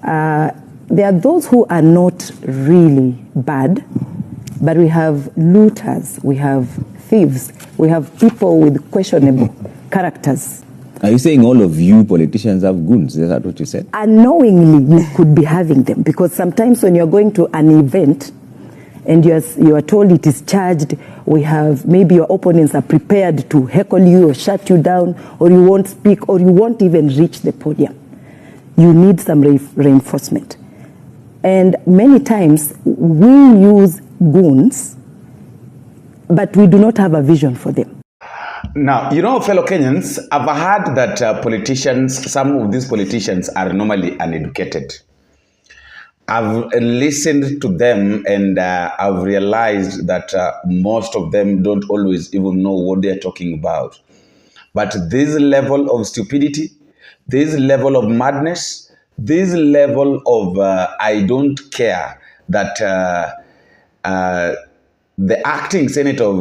There are those who are not really bad, but we have looters, we have thieves, we have people with questionable characters. Are you saying all of you politicians have goons? Is that what you said? Unknowingly, you could be having them, because sometimes when you're going to an event and you are told it is charged, we have, maybe your opponents are prepared to heckle you or shut you down, or you won't speak, or you won't even reach the podium. You need some reinforcement. And many times we use goons, but we do not have a vision for them. Now, you know, fellow Kenyans, I've heard that politicians, some of these politicians are normally uneducated. I've listened to them, and I've realized that most of them don't always even know what they're talking about. But this level of stupidity, this level of madness, this level of I don't care that the acting Senate of,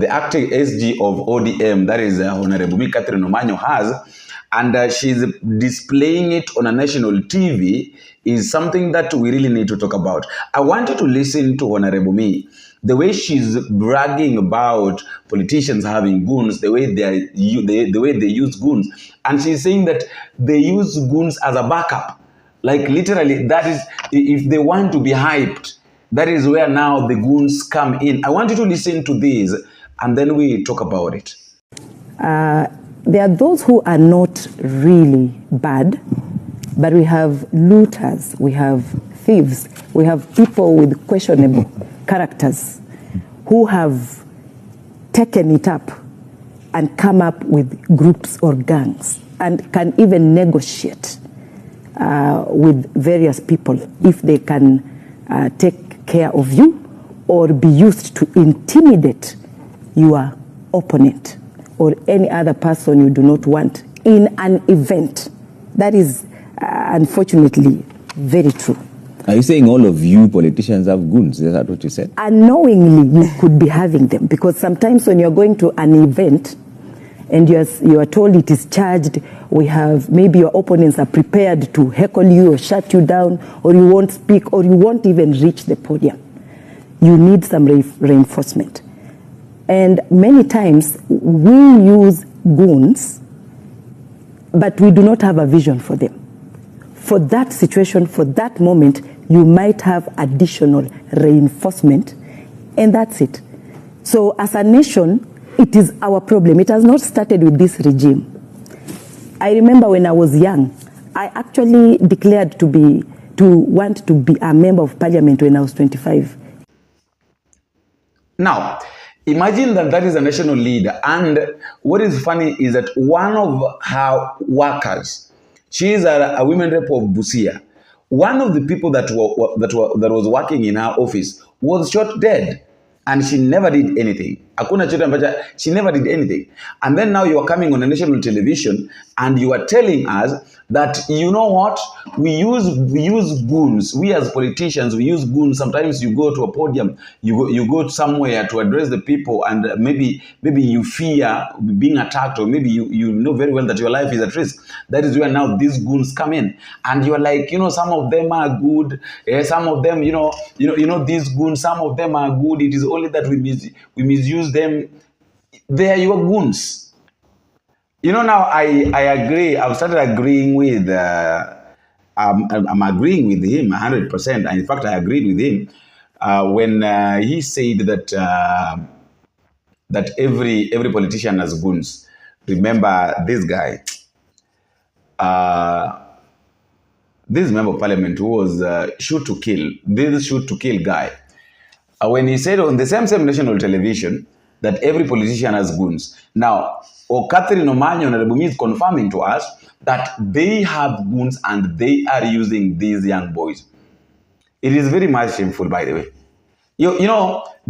the acting SG of ODM, that is Honorable Catherine OMANYO has, and she's displaying it on a national TV, is something that we really need to talk about. I want you to listen to Honorable Me. The way she's bragging about politicians having goons, the way they use goons, and she's saying that they use goons as a backup. Like literally, that is, if they want to be hyped, that is where now the goons come in. I want you to listen to this, and then we talk about it. There are those who are not really bad, but we have looters, we have thieves, we have people with questionable characters who have taken it up and come up with groups or gangs and can even negotiate with various people if they can take care of you or be used to intimidate your opponent or any other person you do not want in an event. That is unfortunately very true. Are you saying all of you politicians have goons? Is that what you said? Unknowingly, you could be having them, because sometimes when you're going to an event and you are told it is charged, we have, maybe your opponents are prepared to heckle you or shut you down, or you won't speak, or you won't even reach the podium. You need some reinforcement. And many times we use goons, but we do not have a vision for them. For that situation, for that moment, you might have additional reinforcement, and that's it. So as a nation, it is our problem. It has not started with this regime. I remember when I was young, I actually declared to want to be a member of parliament when I was 25. Now, imagine that is a national leader, and what is funny is that one of her workers, she is a women rep of Busia. One of the people that was working in her office was shot dead, and she never did anything. She never did anything. And then now you are coming on a national television and you are telling us that, you know what, we use goons. We as politicians, we use goons. Sometimes you go to a podium, you go somewhere to address the people, and maybe you fear being attacked, or maybe you know very well that your life is at risk. That is where now these goons come in, and you are like, some of them are good, some of them, these goons, some of them are good. It is only that we misuse them. They are your goons. Now I agree. I've started agreeing with. I'm agreeing with him 100%. And in fact, I agreed with him when he said that every politician has goons. Remember this guy, this member of parliament who was shoot to kill. This shoot to kill guy. When he said on the same national television that every politician has goons. Now, Catherine OMANYO Reveals is confirming to us that they have goons and they are using these young boys. It is very much shameful, by the way.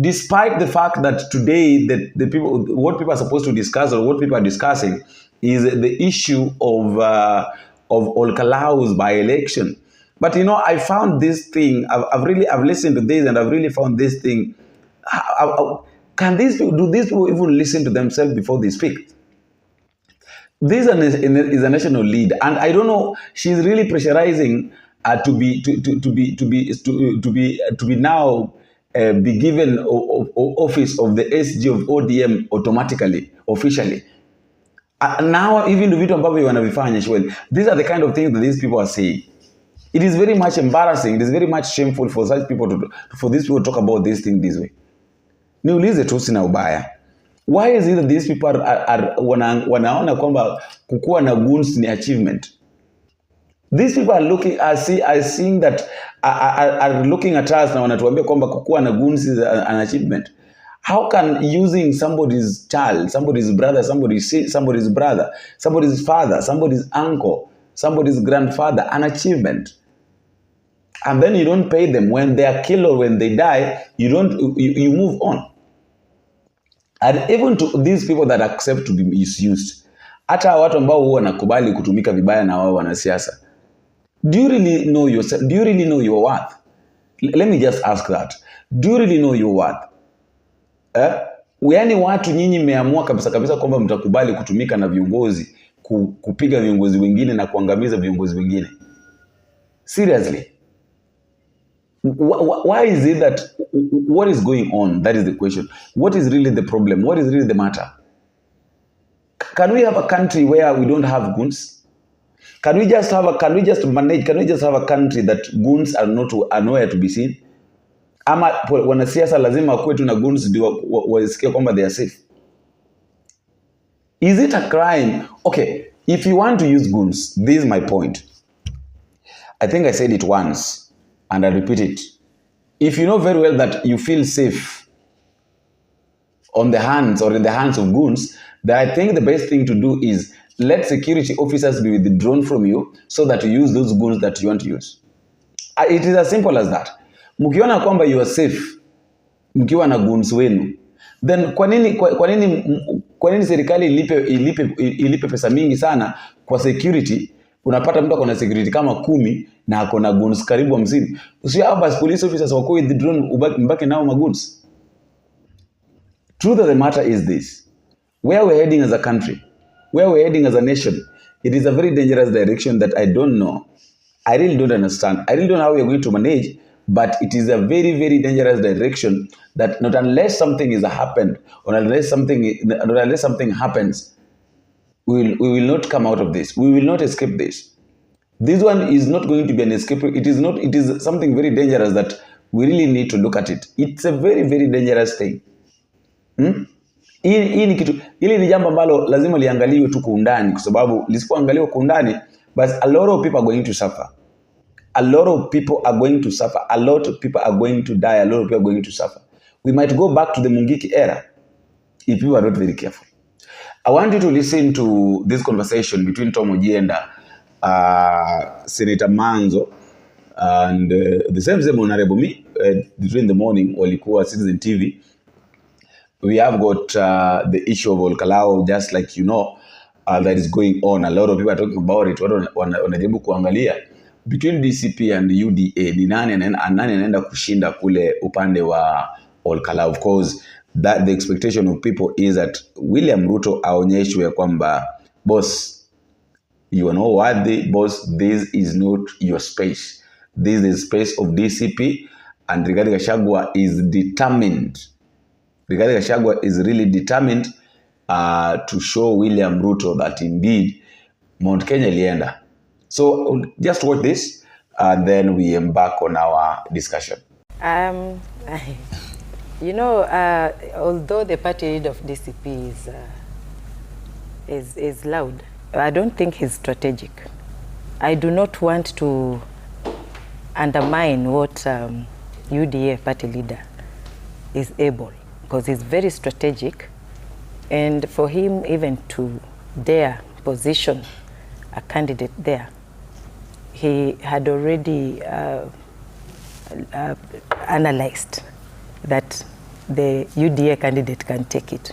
Despite the fact that today what people are supposed to discuss, or what people are discussing, is the issue of Okalao's by-election. But I found this thing. I've listened to this, and I've really found this thing. Do these people even listen to themselves before they speak? This is a national lead, and I don't know. She's really pressurizing to be now be given office of the SG of ODM automatically, officially. Now even the vitu ambavyo wanavifanya shweli. These are the kind of things that these people are saying. It is very much embarrassing. It is very much shameful for such people for these people to talk about this thing this way. Niulize tu sina ubaya. Why is it that these people wanaona kwamba kukuwa na goons ni achievement? These people are looking, are seeing that, are looking at us na wanatuambia kwamba kukuwa na goons is an achievement. How can using somebody's child, somebody's brother, somebody's brother, somebody's father, somebody's uncle, somebody's grandfather an achievement? And then you don't pay them when they are killed or when they die, you move on. And even to these people that accept to be misused, hata watu ambao huwa wanakubali kutumika vibaya na wao wanasiasa. Do you really know yourself? Do you really know your worth? Let me just ask that. Do you really know your worth? Yaani watu nyinyi mmeamua kabisa kwamba mtakubali kutumika na viongozi, kupiga viongozi wengine na kuangamiza viongozi wengine. Seriously. Why is it that, what is going on? That is the question. What is really the problem? What is really the matter? Can we have a country where we don't have goons? Can we just have a country that goons are nowhere to be seen? Ama wanasiasa lazima wakuwe tu na goons ndio wasikie kwamba they are safe? Is it a crime? Okay, if you want to use goons, this is my point. I think I said it once. And I repeat it. If you know very well that you feel safe on the hands or in the hands of goons, then I think the best thing to do is let security officers be withdrawn from you so that you use those goons that you want to use. It is as simple as that. Mkiona kwamba you are safe, mkiwa na goons wenu, then kwa nini serikali ilipe pesa mingi sana kwa security? Unapata mtu akona security kama 10 na akona goons karibu 50. Usiaba police officers wako with the drone mbaki nao magoons. Truth of the matter is this. Where we're heading as a country, where we're heading as a nation, it is a very dangerous direction that I don't know. I really don't understand. I really don't know how we're going to manage, but it is a very, very dangerous direction that not unless something is happened or unless something happens, we will not come out of this. We will not escape this. This one is not going to be an escape. It is something very dangerous that we really need to look at it. It's a very, very dangerous thing. Hili ni jambo ambalo lazima liangaliwe tu kwa undani, kwa sababu lisipoangaliwa kwa undani, but a lot of people are going to suffer. A lot of people are going to suffer. A lot of people are going to die. A lot of people are going to suffer. We might go back to the Mungiki era if people are not very careful. I want you to listen to this conversation between TV OJIENDA, Senator Manzo, and the same honorable me during the morning, walikuwa Citizen TV. We have got the issue of Okalao, just like you know, that is going on. A lot of people are talking about it. Wanajaribu kuangalia between DCP and UDA, ni nani anaenda kushinda kule upande wa Okalao. Of course, that the expectation of people is that William Ruto aonyeshwe kwamba, boss, you are not worthy, boss, this is not your space. This is the space of DCP, and Rigathi Gachagua is determined. Rigathi Gachagua is really determined to show William Ruto that indeed Mount Kenya ilienda. So just watch this, and then we embark on our discussion. You know, although the party leader of DCP is loud, I don't think he's strategic. I do not want to undermine what UDA party leader is able, because he's very strategic, and for him even to dare position a candidate there, he had already analyzed that the UDA candidate can take it.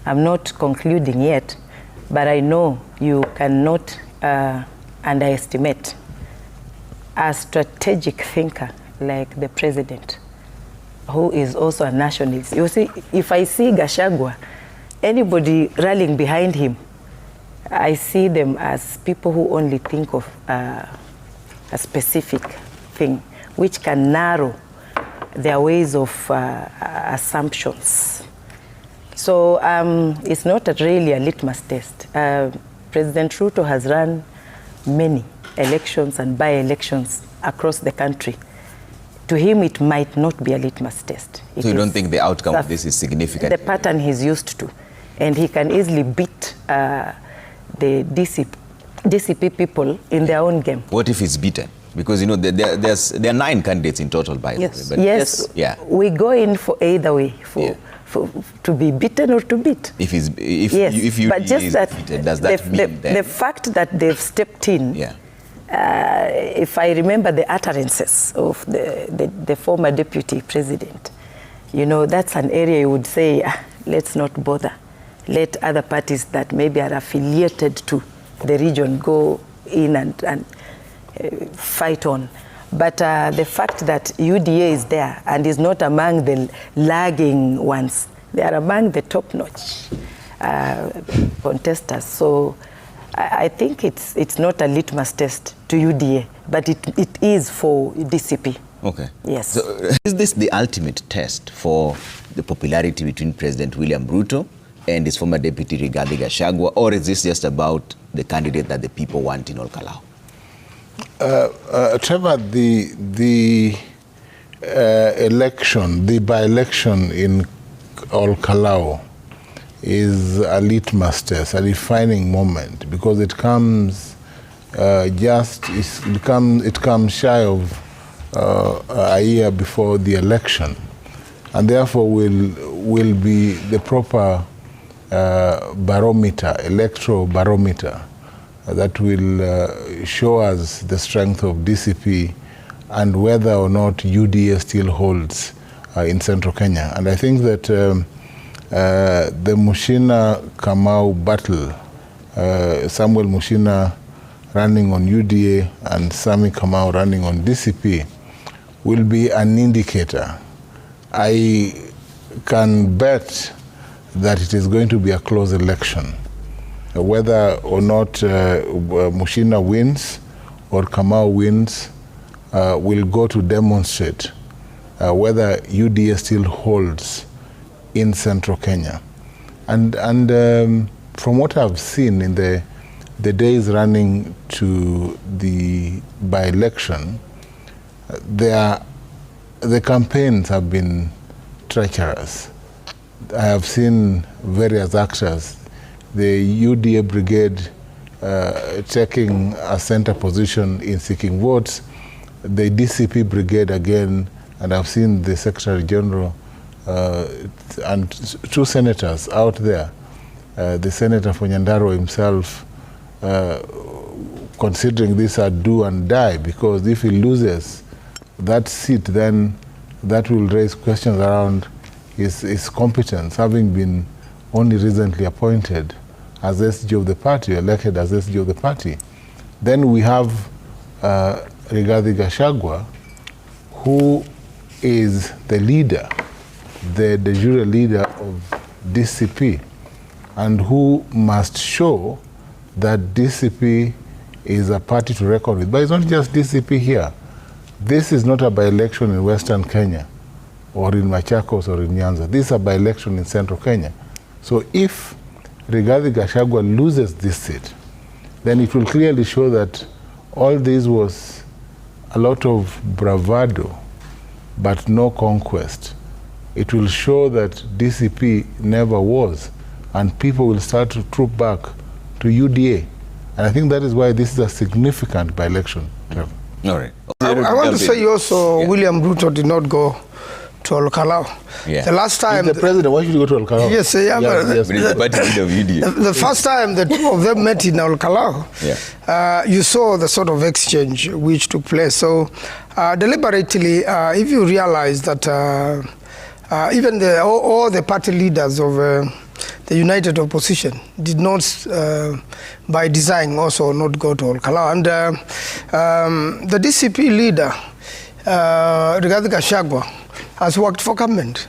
I'm not concluding yet, but I know you cannot underestimate a strategic thinker like the president, who is also a nationalist. You see, if I see Gachagua, anybody rallying behind him, I see them as people who only think of a specific thing which can narrow their ways of assumptions. So it's not really a litmus test. President Ruto has run many elections and by-elections across the country. To him, it might not be a litmus test. So you don't think the outcome of this is significant? The pattern he's used to. And he can easily beat the DCP people in their own game. What if he's beaten? Because, you know, there are 9 candidates in total, by the way. But yes. Yeah. We go in for either way, to be beaten or to beat. If you but just that beaten, does that mean the fact that they've stepped in, if I remember the utterances of the former deputy president, you know, that's an area you would say, let's not bother. Let other parties that maybe are affiliated to the region go in and fight on. But the fact that UDA is there and is not among the lagging ones, they are among the top-notch contestants. So I think it's not a litmus test to UDA, but it is for DCP. Okay. Yes. So is this the ultimate test for the popularity between President William Ruto and his former deputy Rigathi Gachagua, or is this just about the candidate that the people want in Okalao? Trevor, the election, the by-election in Okalao is a litmus test, a defining moment, because it comes it comes shy of a year before the election, and therefore will be the proper barometer, electoral barometer, that will show us the strength of DCP and whether or not UDA still holds in central Kenya. And I think that the Mushina-Kamau battle, Samuel Mushina running on UDA and Sami Kamau running on DCP, will be an indicator. I can bet that it is going to be a close election. Whether or not Mushina wins or Kamau wins will go to demonstrate whether UDA still holds in central Kenya. And from what I've seen in the days running to the by-election, the campaigns have been treacherous. I have seen various actors, the UDA brigade taking a center position in seeking votes, the DCP brigade again, and I've seen the Secretary General and 2 senators out there, the Senator for Nyandarua himself, considering this a do and die, because if he loses that seat, then that will raise questions around his competence, having been only recently appointed as SG of the party, elected as SG of the party. Then we have Rigathi Gachagua, who is the leader, the de jure leader of DCP, and who must show that DCP is a party to reckon with. But it's not just DCP here. This is not a by-election in Western Kenya or in Machakos or in Nyanza. This is a by-election in Central Kenya. So if Rigathi Gachagua loses this seat, then it will clearly show that all this was a lot of bravado, but no conquest. It will show that DCP never was, and people will start to troop back to UDA. And I think that is why this is a significant by-election. All right. I want to say also, William Ruto did not go to Okalao. The last time... He's the president, why should you go to Okalao? Yes, the first time the two of them met in Okalao, you saw the sort of exchange which took place. So deliberately, if you realize that even all the party leaders of the united opposition did not, by design, also not go to Okalao. And the DCP leader, Rigathi Gachagua, has worked for government.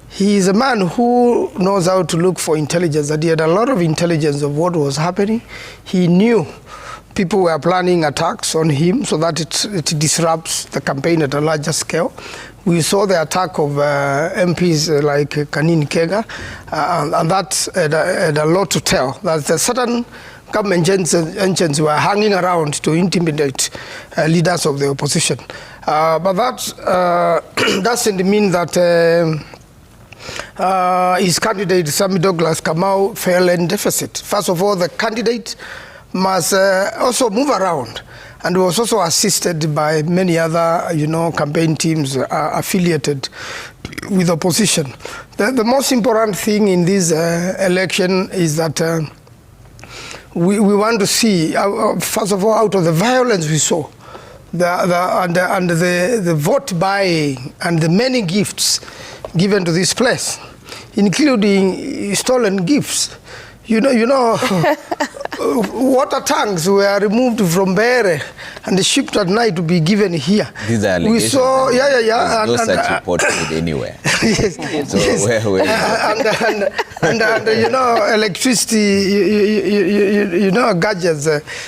He is a man who knows how to look for intelligence, that he had a lot of intelligence of what was happening. He knew people were planning attacks on him so that it disrupts the campaign at a larger scale. We saw the attack of MPs like Kanin Kega, and that had a lot to tell. That certain government engines were hanging around to intimidate leaders of the opposition. But that doesn't mean that his candidate, Sammy Douglas Kamau, fell in deficit. First of all, the candidate must also move around, and was also assisted by many other, campaign teams affiliated with opposition. The most important thing in this election is that we want to see, first of all, out of the violence we saw, the vote buying and the many gifts given to this place, including stolen gifts. Water tanks were removed from Bere and shipped at night to be given here. These are allegations. We saw, yeah. No such report anywhere. Yes, so yes. Where and electricity, gadgets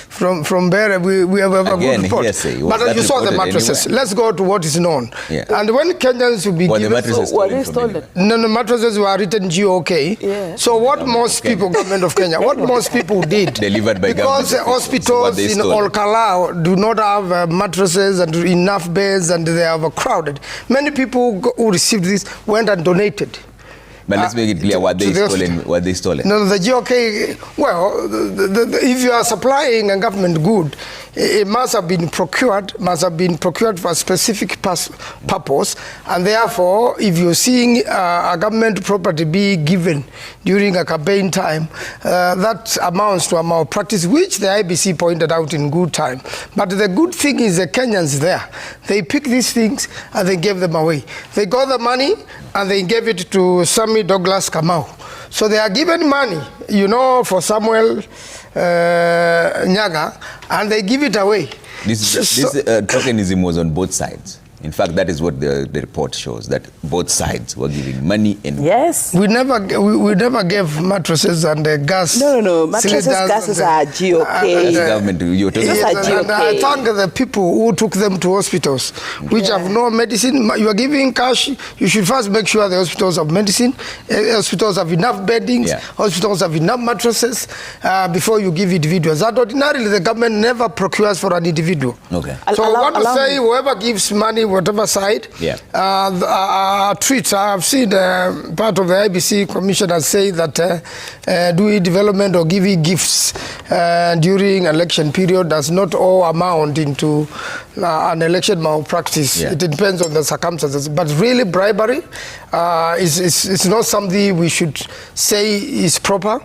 from Bere. We have a good report. But you saw the mattresses. Anywhere? Let's go to what is known. Yeah. And when Kenyans will be given... The mattresses were they stolen? No, mattresses were written GOK. Yeah. So what most people, government of Kenya, what most people did, delivered by because hospitals in Okalao do not have mattresses and enough beds, and they are overcrowded. Many people who received this went and donated. But let's make it clear, were they stolen? No, the GOK, well, if you are supplying a government good, it must have been procured for a specific purpose, and therefore, if you're seeing a government property be given during a campaign time, that amounts to a malpractice, which the IBC pointed out in good time. But the good thing is the Kenyans there, they picked these things and they gave them away. They got the money and they gave it to Sammy Douglas Kamau. So they are given money, for Samuel Nyaga, and they give it away. This tokenism was on both sides. In fact, that is what the report shows, that both sides were giving money and... Yes. We never gave mattresses and gas. No. Mattresses, gases are GOK. Government, you're talking yes, and I thank the people who took them to hospitals, which have no medicine. You are giving cash. You should first make sure the hospitals have medicine, hospitals have enough beddings, hospitals have enough mattresses before you give individuals. That ordinarily the government never procures for an individual. Okay. So I want to say whoever gives money, whatever side, tweets. I've seen part of the IBC commissioners say that doing development or giving gifts during election period does not all amount into an election malpractice. It depends on the circumstances. But really, bribery is not something we should say is proper.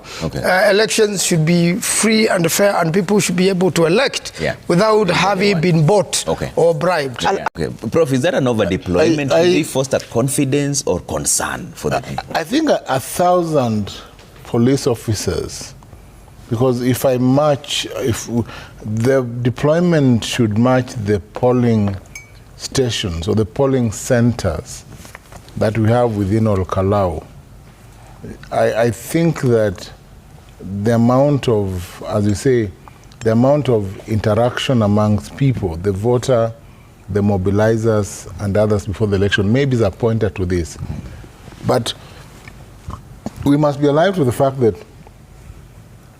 Elections should be free and fair, and people should be able to elect without having been bought or bribed. Prof, is that an over-deployment? Will they foster confidence or concern for the people? I think 1,000 police officers, because if the deployment should match the polling stations or the polling centers that we have within Okalao, I think that the amount of, as you say, the amount of interaction amongst people, the voter, the mobilizers and others before the election, maybe is a pointer to this. But we must be alive to the fact that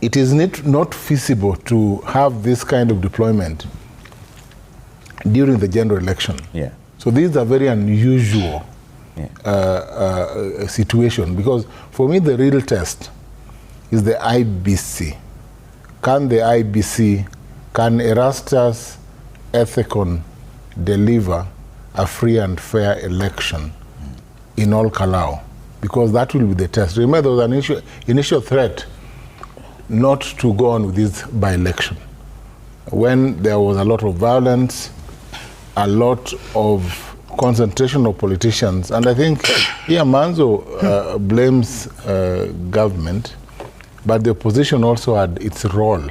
it is not feasible to have this kind of deployment during the general election. So these are very unusual situation, because for me the real test is the IBC. Can the IBC, can Erastus Ethicon deliver a free and fair election in Okalao? Because that will be the test. Remember, there was an initial threat not to go on with this by-election when there was a lot of violence, a lot of concentration of politicians. And I think here Manzo blames government, but the opposition also had its role.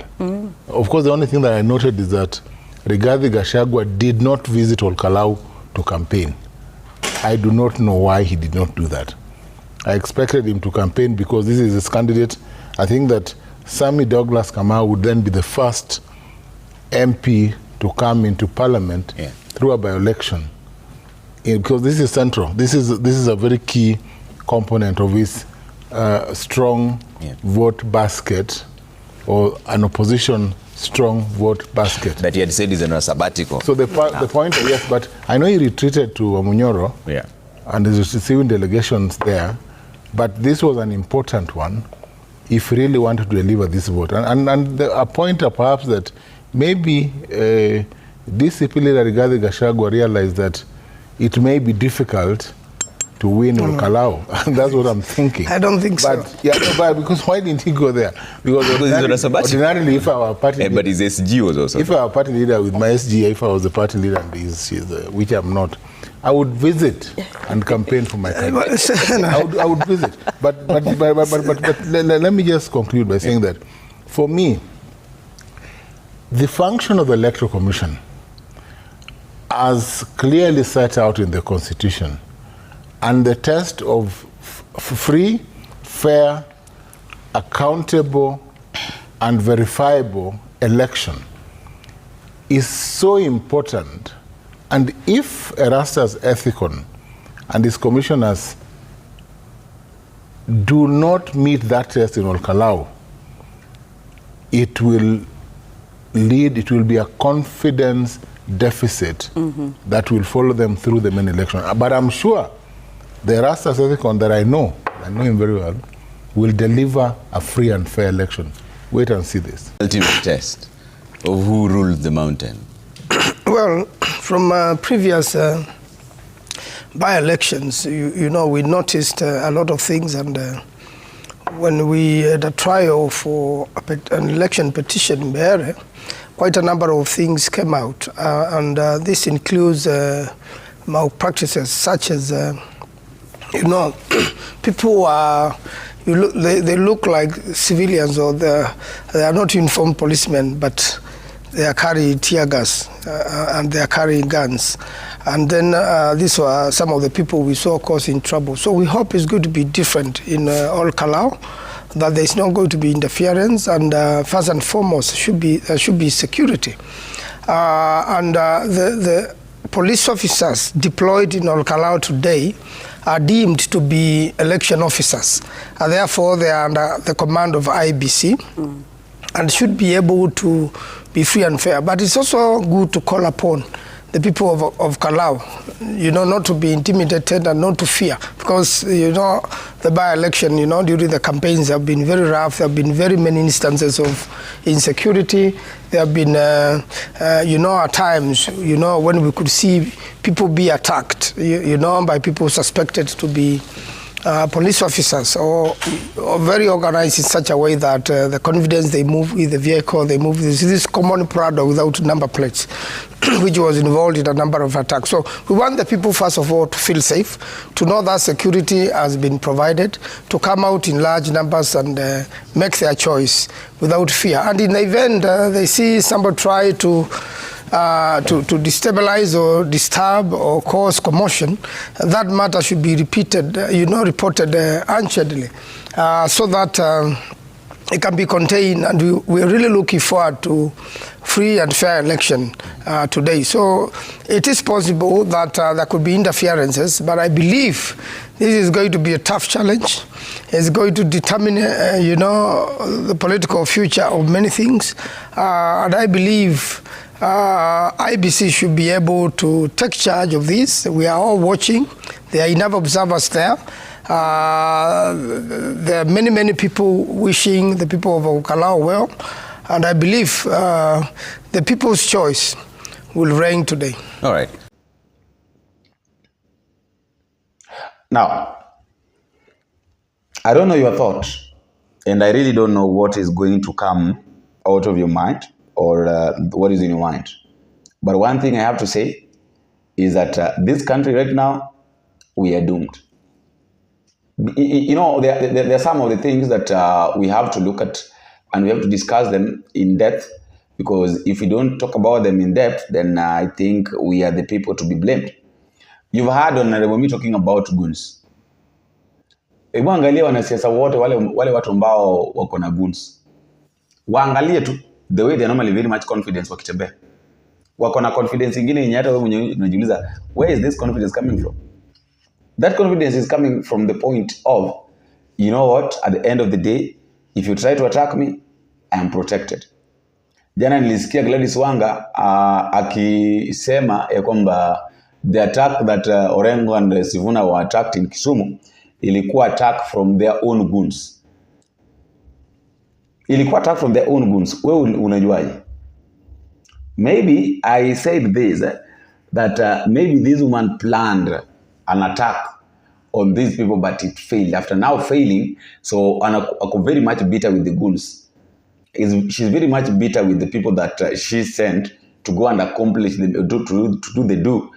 Of course, the only thing that I noted is that Rigathi Gachagua did not visit Okalao to campaign. I do not know why he did not do that. I expected him to campaign because this is his candidate. I think that Sammy Douglas Kamau would then be the first MP to come into parliament through a by-election, because this is central. This is a very key component of his strong vote basket, or an opposition strong vote basket. That he had said is a sabbatical. So the point, yes, but I know he retreated to Munyoro, and he's receiving delegations there, but this was an important one if he really wanted to deliver this vote. And a point perhaps that maybe DCP leader Rigathi Gachagua realized that it may be difficult to win Okalao. That's what I'm thinking. I don't think but, so. Yeah, but because why didn't he go there? Because ordinarily if our party but his SG was also. If our party leader with my SG, if I was the party leader and which I'm not, I would visit and campaign for my candidate. I would visit. But let me just conclude by saying that for me, the function of the Electoral Commission, as clearly set out in the Constitution, and the test of free, fair, accountable, and verifiable election is so important. And if Erastus Ethicon and his commissioners do not meet that test in Okalao, it will be a confidence deficit that will follow them through the main election. But I'm sure the Erastus Ethicon that I know him very well, will deliver a free and fair election. Wait and see this. Ultimate test of who rules the mountain. Well, from previous by-elections, you know, we noticed a lot of things, and when we had a trial for an election petition in Behere, quite a number of things came out, and this includes malpractices such as, you know, people are, they look like civilians, or they are not uniformed policemen, but they are carrying tear gas and they are carrying guns. And then these were some of the people we saw causing trouble. So we hope it's going to be different in Okalao, that there's not going to be interference, and first and foremost should be security. The police officers deployed in Okalao today are deemed to be election officers, and therefore they are under the command of IBC and should be able to be free and fair. But it's also good to call upon the people of Kalau, you know, not to be intimidated and not to fear, because, you know, the by-election, you know, during the campaigns have been very rough. There have been very many instances of insecurity. There have been, you know, at times, you know, when we could see people be attacked, you know, by people suspected to be police officers, or very organized in such a way that the confidence they move with the vehicle, they move this common Prado without number plates, which was involved in a number of attacks. So we want the people, first of all, to feel safe, to know that security has been provided, to come out in large numbers and make their choice without fear. And in the event they see somebody try to destabilize or disturb or cause commotion, that matter should be reported urgently, so that it can be contained. And we're really looking forward to free and fair election today. So it is possible that there could be interferences, but I believe this is going to be a tough challenge. It's going to determine, you know, the political future of many things, and I believe IBC should be able to take charge of this. We are all watching. There are enough observers there. There are many people wishing the people of Okalao well, and I believe the people's choice will reign today. All right. Now, I don't know your thoughts, and I really don't know what is going to come out of your mind, or what is in your mind. But one thing I have to say is that this country right now, we are doomed. You know, there are some of the things that we have to look at, and we have to discuss them in depth, because if we don't talk about them in depth, then I think we are the people to be blamed. You've heard Honorable me talking about goons. Hebu angalia wanasiasa wote wale watu ambao wako na goons. Waangalie tu. the way they're normally very much confident wakitembea. Wako na confidence ingine yenye hata wewe mwenyewe unajiuliza, where is this confidence coming from? That confidence is coming from the point of, you know what, at the end of the day, if you try to attack me, I am protected. Jana nilisikia Gladys Wanga akisema ya kwamba the attack that Orengo and Sifuna were attacked in Kisumu ilikuwa attack from their own goons. Ilikuwa attack from their own goons. Wewe unajuaje? Maybe I said this, that maybe this woman planned an attack on these people, but it failed. After now failing, so I'm very much bitter with the goons. She's very much bitter with the people that she sent to go and accomplish to do the do,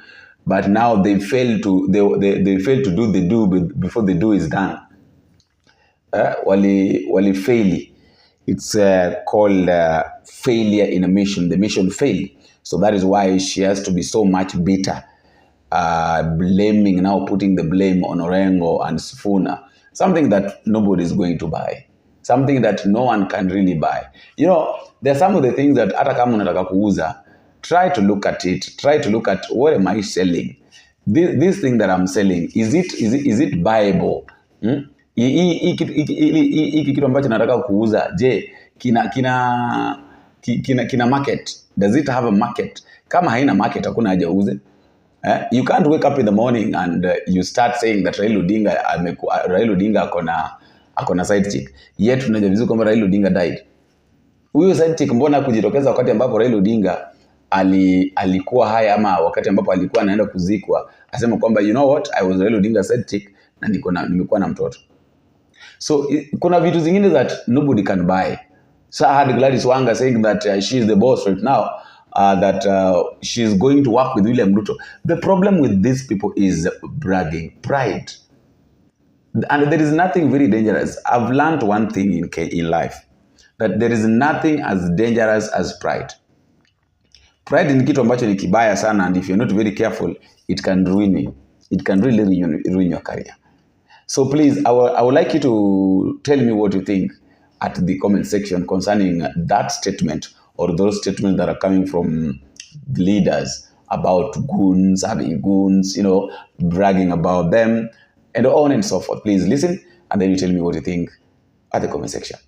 but now they failed to they failed to do the do before the do is done. Wali fail. It's called failure in a mission. The mission failed, so that is why she has to be so much bitter, now putting the blame on Orengo and Sifuna, something that nobody is going to buy. Something that no one can really buy. You know, there are some of the things that hata kama unataka kuuza, try to look at it. Try to look at, what am I selling? This thing that I'm selling, is it buyable? Hiki kitu ambacho nataka kuuza, je, kina market? Does it have a market? Kama haina market, hakuna haja uuze. You can't wake up in the morning and you start saying that Raila Odinga akona side chick. Yet tunajua vizuri kwamba Raila Odinga died. Huyo side chick mbona kujitokeza wakati ambapo Raila Odinga alikuwa haya, ama wakati ambapo alikuwa anaenda kuzikwa, asema kwamba, you know what, I was Raila Odinga side chick na nimekuwa na mtoto. So kuna vitu zingine that nobody can buy. So I had Gladys Wanga saying that she is the boss right now, that she is going to work with William Ruto. The problem with these people is bragging, pride. And there is nothing very dangerous. I've learned one thing in life, that there is nothing as dangerous as pride. Pride ni kitu ambacho ni kibaya sana, and if you're not very careful, it can ruin you. It can really ruin your career. So please, I would like you to tell me what you think at the comment section concerning that statement, or those statements that are coming from leaders about goons, having goons, you know, bragging about them, and on and so forth. Please listen, and then you tell me what you think at the comment section.